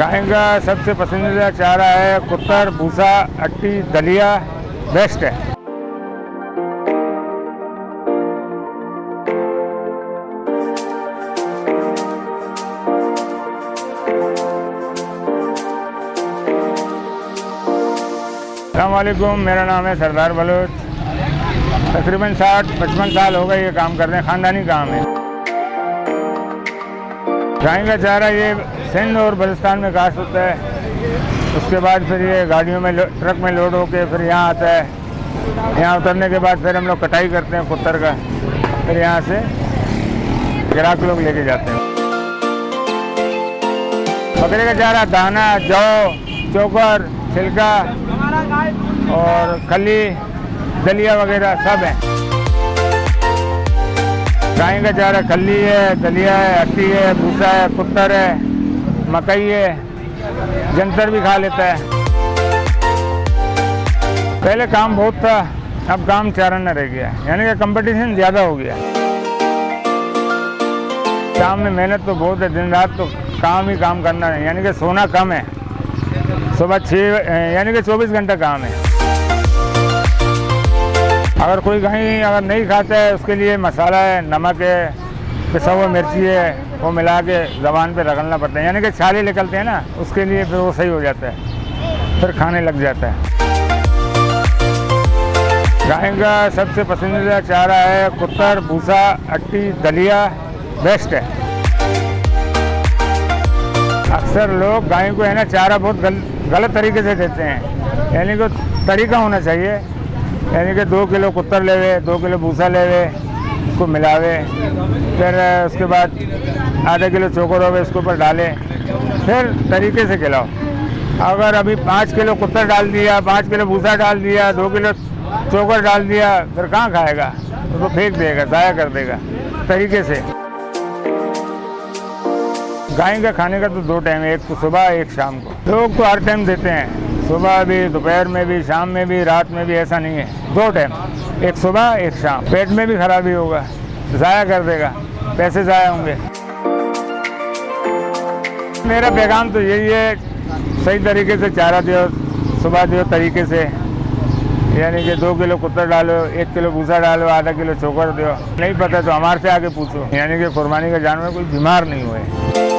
गाय का सबसे पसंदीदा चारा है कुत्तर, भूसा, अट्टी, दलिया बेस्ट है। अस्सलामुअलैकुम, मेरा नाम है सरदार बलोच। तकरीबन 60-55 साल हो गए ये काम कर रहे हैं, ख़ानदानी काम है। गाय का चारा ये सिंध और बलुस्तान में काश्त होता है। उसके बाद फिर ये गाड़ियों में ट्रक में लोड होके फिर यहाँ आता है। यहाँ उतरने के बाद फिर हम लोग कटाई करते हैं कुत्तर का, फिर यहाँ से ग्राहक लोग लेके जाते हैं। बकरे का चारा दाना, जौ, चोकर, छिलका और खली, दलिया वगैरह सब है। गाय का चारा खली है, दलिया है, अट्टी है, भूसा है, कुत्तर है, मकई है, जंतर भी खा लेता है। पहले काम बहुत था, अब काम चारण रह गया, यानी कि कंपटीशन ज़्यादा हो गया। काम में मेहनत तो बहुत है, दिन रात तो काम ही काम करना है, यानी कि सोना कम है। सुबह 6 यानी कि 24 घंटा काम है। अगर कोई गाय अगर नहीं खाता है उसके लिए मसाला है, नमक है, पिसा हुआ मिर्ची है, वो मिला के ज़बान पे रगड़ना पड़ता है, यानी कि छाले निकलते हैं ना, उसके लिए फिर वो सही हो जाता है, फिर खाने लग जाता है। गाय का सबसे पसंदीदा चारा है कुत्तर, भूसा, अट्टी, दलिया बेस्ट है। अक्सर लोग गाय को है ना चारा बहुत गलत तरीके से देते हैं, यानी कि तरीका होना चाहिए, यानी कि 2 किलो कुत्तर लेवे, 2 किलो भूसा लेवे, उसको मिलावे, फिर उसके बाद आधा किलो चोकर होवे उसके ऊपर डाले, फिर तरीके से खिलाओ। अगर अभी 5 किलो कुत्तर डाल दिया, 5 किलो भूसा डाल दिया, 2 किलो चोकर डाल दिया, फिर कहाँ खाएगा, उसको फेंक देगा, ज़ाया कर देगा। तरीके से गाय का खाने का तो 2 टाइम है, एक तो सुबह एक शाम को। लोग तो हर टाइम देते हैं, सुबह भी, दोपहर में भी, शाम में भी, रात में भी, ऐसा नहीं है। 2 टाइम, एक सुबह एक शाम। पेट में भी खराबी होगा, ज़ाया कर देगा, पैसे ज़ाया होंगे। मेरा पैगाम तो यही है, सही तरीके से चारा दियो, सुबह दियो तरीके से, यानी कि 2 किलो कुत्तर डालो, 1 किलो भूसा डालो, आधा किलो चोकर दो। नहीं पता तो हमारे से आके पूछो, यानी कि कुर्बानी का जानवर कोई बीमार नहीं हुए।